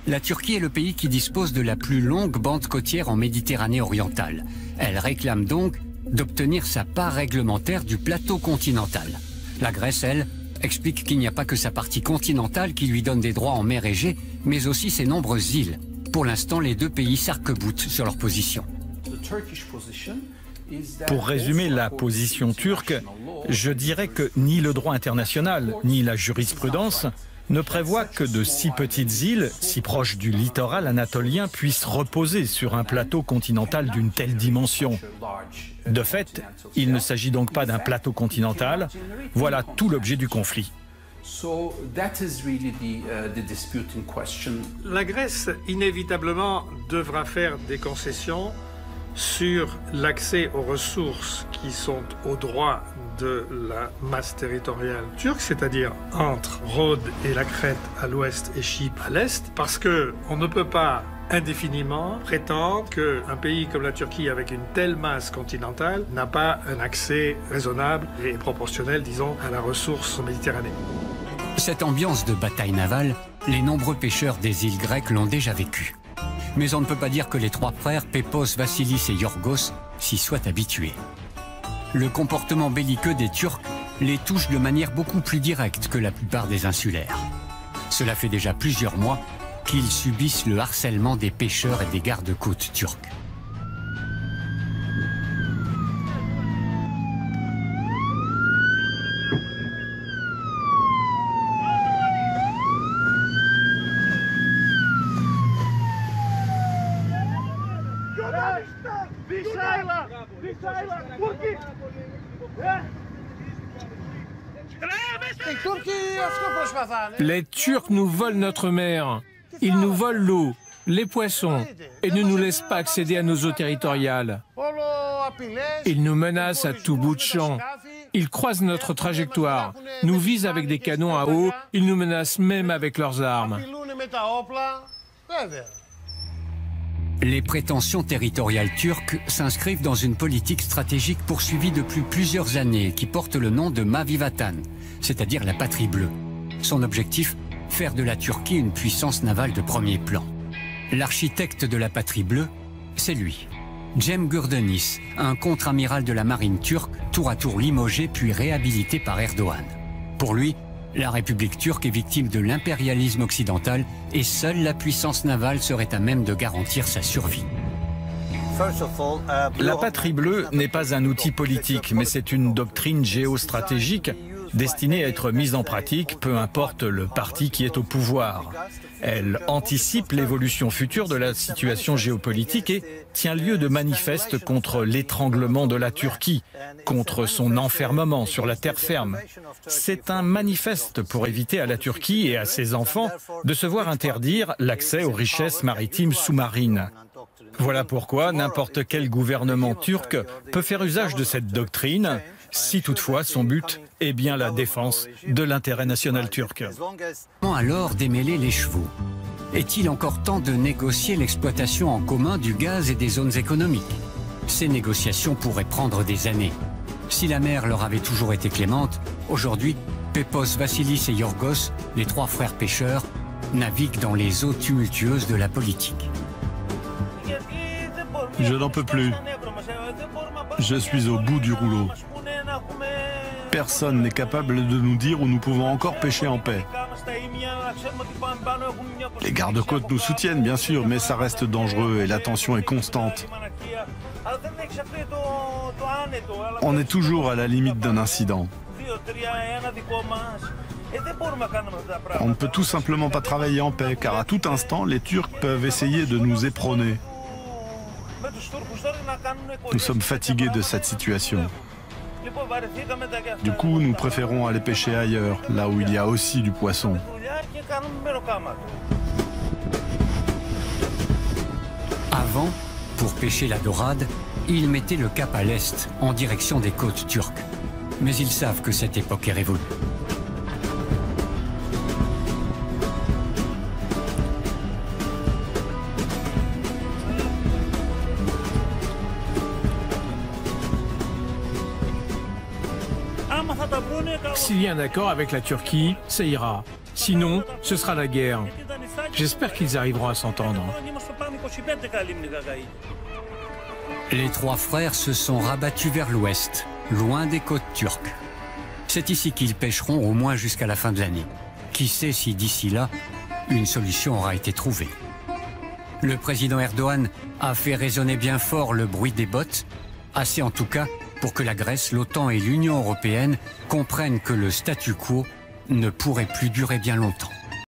La Turquie est le pays qui dispose de la plus longue bande côtière en Méditerranée orientale. Elle réclame donc d'obtenir sa part réglementaire du plateau continental. La Grèce, elle, explique qu'il n'y a pas que sa partie continentale qui lui donne des droits en mer Égée, mais aussi ses nombreuses îles. Pour l'instant, les deux pays s'arc-boutent sur leur position. Pour résumer la position turque, je dirais que ni le droit international, ni la jurisprudence ne prévoient que de si petites îles, si proches du littoral anatolien, puissent reposer sur un plateau continental d'une telle dimension. De fait, il ne s'agit donc pas d'un plateau continental. Voilà tout l'objet du conflit. La Grèce, inévitablement, devra faire des concessions sur l'accès aux ressources qui sont au droit de la masse territoriale turque, c'est-à-dire entre Rhodes et la Crète à l'ouest et Chypre à l'est, parce qu'on ne peut pas indéfiniment prétendre qu'un pays comme la Turquie, avec une telle masse continentale, n'a pas un accès raisonnable et proportionnel, disons, à la ressource méditerranéenne. Cette ambiance de bataille navale, les nombreux pêcheurs des îles grecques l'ont déjà vécue. Mais on ne peut pas dire que les trois frères, Pépos, Vassilis et Yorgos, s'y soient habitués. Le comportement belliqueux des Turcs les touche de manière beaucoup plus directe que la plupart des insulaires. Cela fait déjà plusieurs mois qu'ils subissent le harcèlement des pêcheurs et des gardes-côtes turcs. Les Turcs nous volent notre mer. Ils nous volent l'eau, les poissons et ne nous laissent pas accéder à nos eaux territoriales. Ils nous menacent à tout bout de champ. Ils croisent notre trajectoire, nous visent avec des canons à eau, ils nous menacent même avec leurs armes. Les prétentions territoriales turques s'inscrivent dans une politique stratégique poursuivie depuis plusieurs années qui porte le nom de Mavi Vatan, c'est-à-dire la patrie bleue. Son objectif, faire de la Turquie une puissance navale de premier plan. L'architecte de la patrie bleue, c'est lui, Cem Gürdenis, un contre-amiral de la marine turque, tour à tour limogé puis réhabilité par Erdogan. Pour lui, la République turque est victime de l'impérialisme occidental et seule la puissance navale serait à même de garantir sa survie. La patrie bleue n'est pas un outil politique, mais c'est une doctrine géostratégique destinée à être mise en pratique, peu importe le parti qui est au pouvoir. Elle anticipe l'évolution future de la situation géopolitique et tient lieu de manifeste contre l'étranglement de la Turquie, contre son enfermement sur la terre ferme. C'est un manifeste pour éviter à la Turquie et à ses enfants de se voir interdire l'accès aux richesses maritimes sous-marines. Voilà pourquoi n'importe quel gouvernement turc peut faire usage de cette doctrine, si toutefois son but est bien la défense de l'intérêt national turc. Comment alors démêler les chevaux? Est-il encore temps de négocier l'exploitation en commun du gaz et des zones économiques? Ces négociations pourraient prendre des années. Si la mer leur avait toujours été clémente, aujourd'hui, Pépos, Vassilis et Yorgos, les trois frères pêcheurs, naviguent dans les eaux tumultueuses de la politique. Je n'en peux plus. Je suis au bout du rouleau. Personne n'est capable de nous dire où nous pouvons encore pêcher en paix. Les gardes-côtes nous soutiennent, bien sûr, mais ça reste dangereux et la tension est constante. On est toujours à la limite d'un incident. On ne peut tout simplement pas travailler en paix, car à tout instant, les Turcs peuvent essayer de nous éperonner. Nous sommes fatigués de cette situation. Du coup, nous préférons aller pêcher ailleurs, là où il y a aussi du poisson. Avant, pour pêcher la dorade, ils mettaient le cap à l'est, en direction des côtes turques. Mais ils savent que cette époque est révolue. S'il y a un accord avec la Turquie, ça ira. Sinon, ce sera la guerre. J'espère qu'ils arriveront à s'entendre. Les trois frères se sont rabattus vers l'ouest, loin des côtes turques. C'est ici qu'ils pêcheront au moins jusqu'à la fin de l'année. Qui sait si d'ici là, une solution aura été trouvée. Le président Erdogan a fait résonner bien fort le bruit des bottes, assez en tout cas pour que la Grèce, l'OTAN et l'Union européenne comprennent que le statu quo ne pourrait plus durer bien longtemps.